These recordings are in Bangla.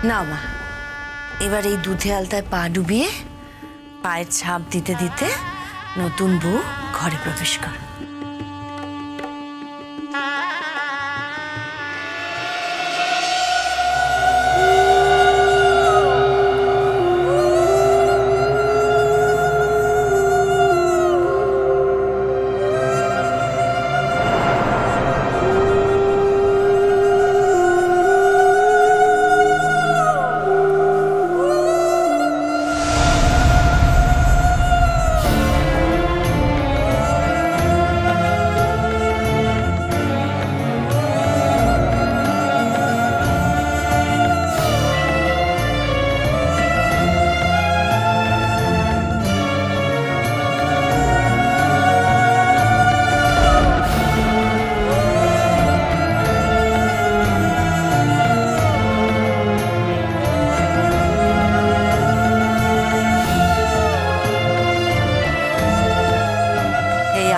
না মা, এবার এই দুধে আলতায় পা ডুবিয়ে পায়ের ছাপ দিতে দিতে নতুন বউ ঘরে প্রবেশ কর।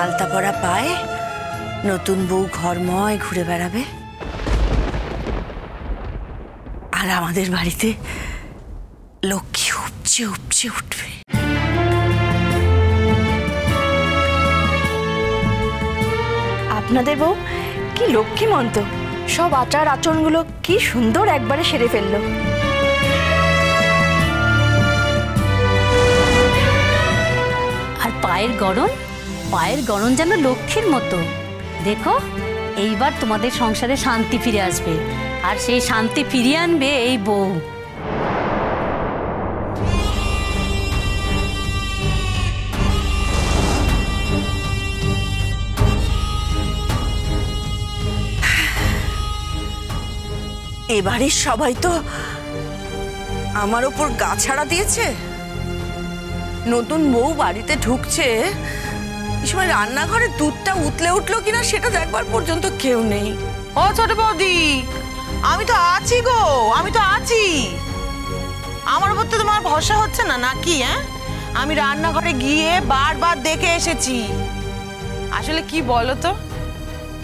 আলতা পরা পায়ে নতুন বউ ঘরময় ঘুরে বেড়াবে, আর আমাদের বাড়িতে লক্ষ্মী উপচে উপচে উঠবে। আপনাদের বউ কি লক্ষ্মীমন্ত, সব আচার আচরণগুলো কি সুন্দর একবারে সেরে ফেললো। আর পায়ের গড়ন যেন লক্ষ্মীর মতো। দেখো, এইবার তোমাদের সংসারে শান্তি ফিরে আসবে, আর সেই শান্তি ফিরিয়ে আনবে এই বউ। এবারের সবাই তো আমার ওপর গা ছাড়া দিয়েছে। নতুন বউ বাড়িতে ঢুকছে, এই সময় রান্নাঘরে দুধটা উতলে উঠলো কিনা সেটা দেখবার পর্যন্ত কেউ নেই। ও ছোট বৌদি, আমি তো আছি গো, আমি তো আছি। আমার উপর তো তোমার ভরসা হচ্ছে না নাকি? আমি রান্নাঘরে গিয়ে বারবার দেখে এসেছি। আসলে কি বলো তো,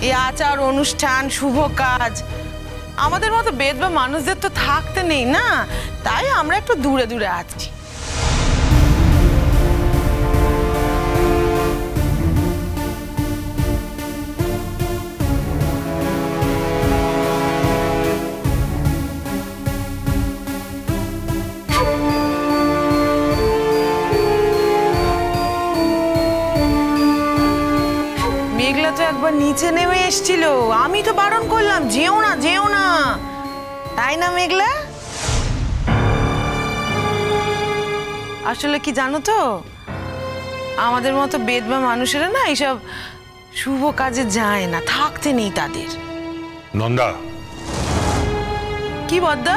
এই আচার অনুষ্ঠান শুভ কাজ আমাদের মতো বেদবা মানুষদের তো থাকতে নেই না, তাই আমরা একটু দূরে দূরে আছি। মেঘলা তো একবার নিচে নেমে এসেছিল, আমি তো বারণ করলাম যেও না যেও না, তাই না মেঘলা? আসলে কি জানো তো, আমাদের মতো বেদবা মানুষেরা না এইসব শুভ কাজে যায় না, থাকতে নেই তাদের। নন্দা। কি বদ্দা?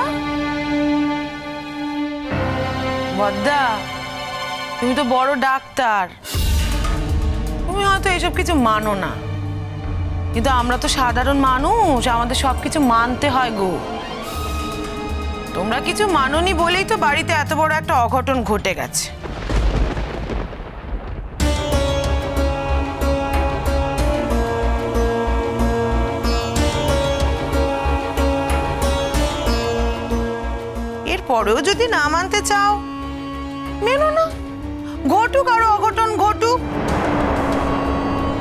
বদ্দা, তুমি তো বড় ডাক্তার, তুমি হয়তো এসব কিছু মানো না, কিন্তু আমরা তো সাধারণ মানুষ, আমাদের সবকিছু মানতে হয় গো। তোমরা কিছু মানোনি বলেই তো বাড়িতে এত বড় একটা অঘটন ঘটে গেছে। এরপরেও যদি না মানতে চাও, মেনো না, ঘটুক আরো অঘটন ঘটুক।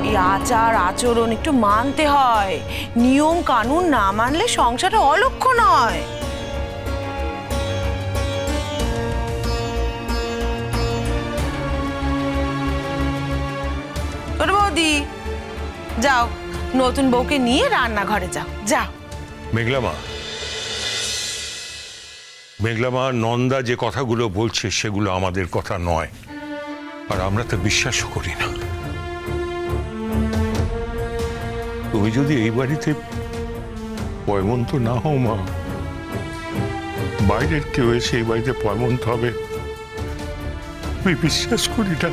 এই আচার আচরণ একটু মানতে হয়, নিয়ম কানুন না মানলে সংসারে অলক্ষ্য নয়। ছোট বৌদি, যাও নতুন বউকে নিয়ে রান্নাঘরে যাও, যাও। মেঘলা মা, নন্দা যে কথাগুলো বলছে সেগুলো আমাদের কথা নয়, আর আমরা তো বিশ্বাসও করি না। তুমি যদি এই বাড়িতে পয়মন্ত না হও মা, বাইরের কেউ এসে এই বাড়িতে পয়মন্ত হবে আমি বিশ্বাস করি না।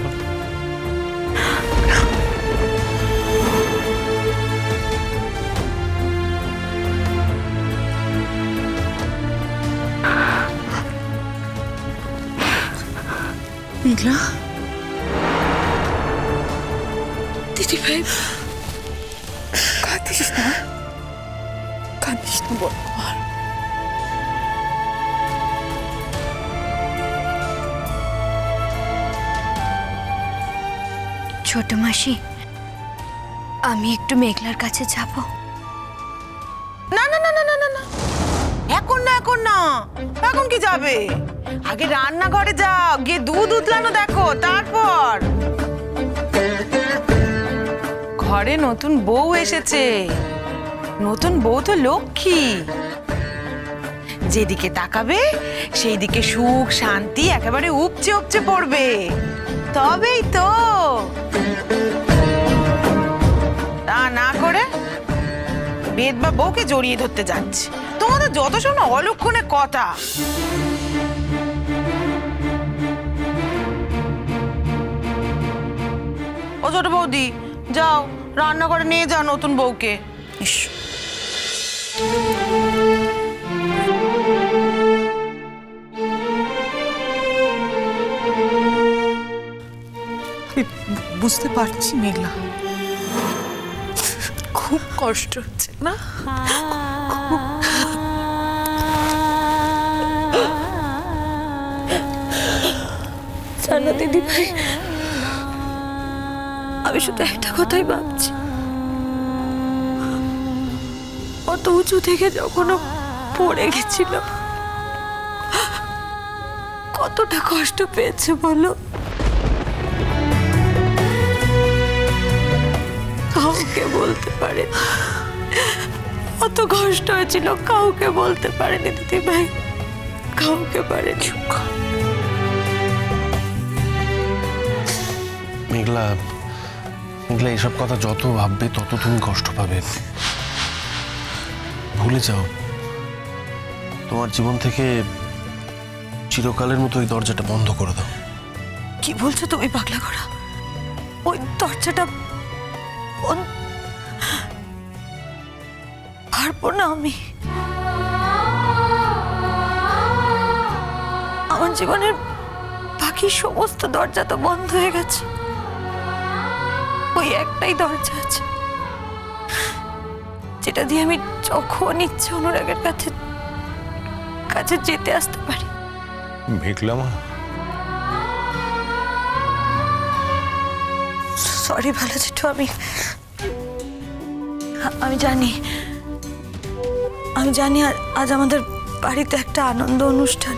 মেঘলা, দিদি ভাই, কাঁদিস না, কাঁদিস না বল। ছোট মাসি, আমি একটু মেঘলার কাছে যাব। না না না না না না না, এখন না, এখন না, এখন কি যাবে? আগে রান্নাঘরে যাও, গিয়ে দুধ উতলানো দেখো, তারপর। ঘরে নতুন বউ এসেছে, নতুন বউ তো লক্ষ্মী, যেদিকে তাকাবে সেই দিকে সুখ শান্তি একেবারে উপচে উপচে পড়বে, তবেই তো। তা না করে বেদ বা বউকে জড়িয়ে ধরতে যাচ্ছে। তোমাদের যত শোনো অলক্ষণে কথা। ও ছোট বৌদি, যাও রান্নাঘরে নিয়ে যাও নতুন বউকে। বুঝতে পারছি মেঘলা, খুব কষ্ট হচ্ছে না? জানো দিদি ভাই, আমি শুধু একটা কথাই ভাবছি, অত উঁচু থেকে যখন পড়ে গেছিল কতটা কষ্ট পেয়েছে বলো। কাউকে বলতে পারে, অত কষ্ট হয়েছিল কাউকে বলতে পারেনি দিদি ভাই, কাউকে পারেনি। মেঘলা, মেঘলা, এসব কথা যত ভাববে তত তুমি কষ্ট পাবে। ভুলে যাও, তোমার জীবন থেকে চিরকালের মতো ওই দরজাটা বন্ধ করে দাও। কি বলছো তুমি পাগলা করা? ওই দরজাটা পারবো না আমি। আমার জীবনের বাকি সমস্ত দরজা তো বন্ধ হয়ে গেছে, ওই একটাই দরজা আছে যেটা দিয়ে আমি যখন ইচ্ছে অনুরাগের কাছে কাছে যেতে আসতে পারি। মেঘলা মা, সরি ভালো জেঠু, আমি জানি আজ আমাদের বাড়িতে একটা আনন্দ অনুষ্ঠান,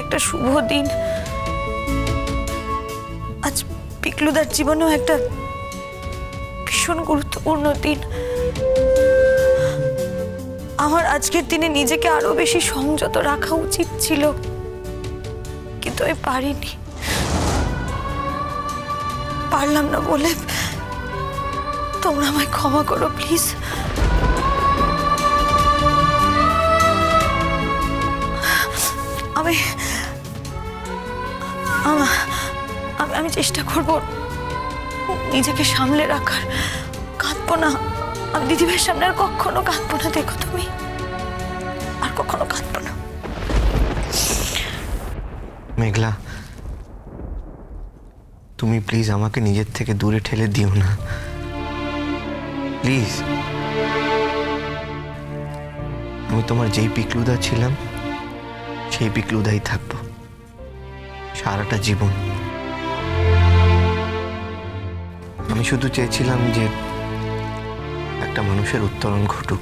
একটা শুভ দিন। আজ পিকলুদার জীবনেও একটা ভীষণ গুরুত্বপূর্ণ দিন। আমার আজকের দিনে নিজেকে আরো বেশি সংযত রাখা উচিত ছিল, কিন্তু আমি পারিনি, পারলাম না বলে তোমরা আমায় ক্ষমা করো প্লিজ। আমি চেষ্টা করব নিজেকে সামলে রাখার, কাঁদবো না। আমি দিদিভাইয়ের সামনে আর কখনো কাঁদবো না, দেখো তুমি, আর কখনো কাঁদবো না। মেঘলা, তুমি প্লিজ আমাকে নিজের থেকে দূরে ঠেলে দিও না, প্লিজ। আমি তোমার যেই পিকলুদা ছিলাম সেই পিকলুদাই থাকবো সারাটা জীবন। আমি শুধু চেয়েছিলাম যে একটা মানুষের উত্তরণ ঘটুক।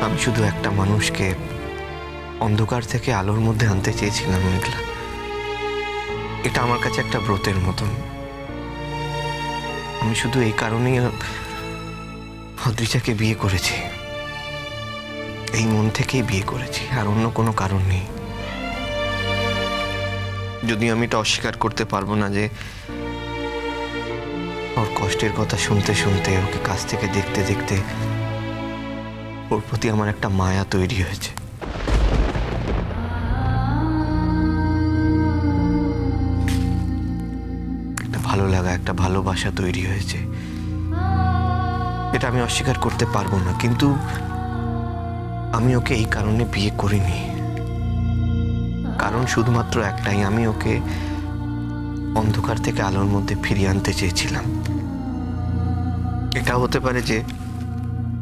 আমি শুধু একটা মানুষকে অন্ধকার থেকে আলোর মধ্যে আনতে চেয়েছিলাম মেঘলা। এটা আমার কাছে একটা ব্রতের মতন। আমি শুধু এই কারণেই অদ্রিজাকে বিয়ে করেছি, এই মন থেকেই বিয়ে করেছি, আর অন্য কোনো কারণ নেই। যদি আমি এটা অস্বীকার করতে পারবো না যে ওর কষ্টের কথা শুনতে শুনতে, ওকে কাছ থেকে দেখতে দেখতে ওর প্রতি আমার একটা মায়া তৈরি হয়েছে। একটা ভালো লাগা, একটা ভালোবাসা তৈরি হয়েছে। এটা আমি অস্বীকার করতে পারবো না, কিন্তু আমি ওকে এই কারণে বিয়ে করিনি। কারণ শুধুমাত্র একটাই, আমি ওকে অন্ধকার থেকে আলোর মধ্যে ফিরিয়ে আনতে চেয়েছিলাম। এটাও হতে পারে যে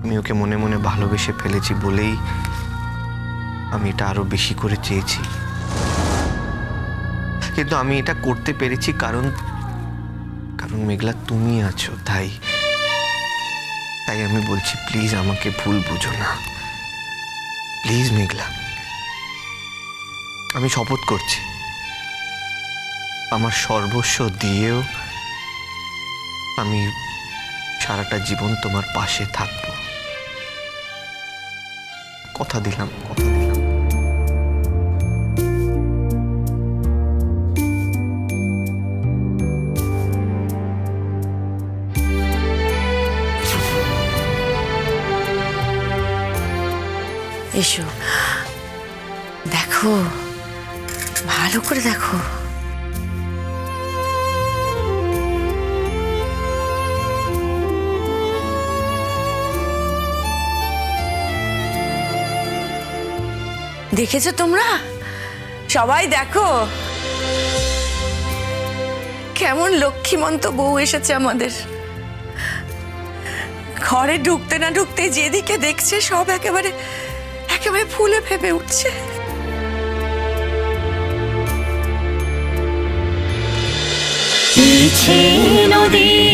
আমি ওকে মনে মনে ভালোবেসে ফেলেছি বলেই আমি এটা আরো বেশি করে চেয়েছি। কিন্তু আমি এটা করতে পেরেছি কারণ কারণ মেঘলা তুমি আছো, তাই আমি বলছি প্লিজ আমাকে ভুল বুঝো না। প্লিজ মেঘলা, আমি শপথ করছি আমার সর্বস্ব দিয়েও আমি সারাটা জীবন তোমার পাশে থাকবো। কথা দিলাম, কথা দিলাম। এসো, দেখো, ভালো করে দেখো। দেখেছো তোমরা সবাই? দেখো কেমন লক্ষ্মীমন্ত বউ এসেছে আমাদের ঘরে। ঢুকতে না ঢুকতে যেদিকে দেখছে সব একেবারে ফুলে ফেপে উঠছে। নদী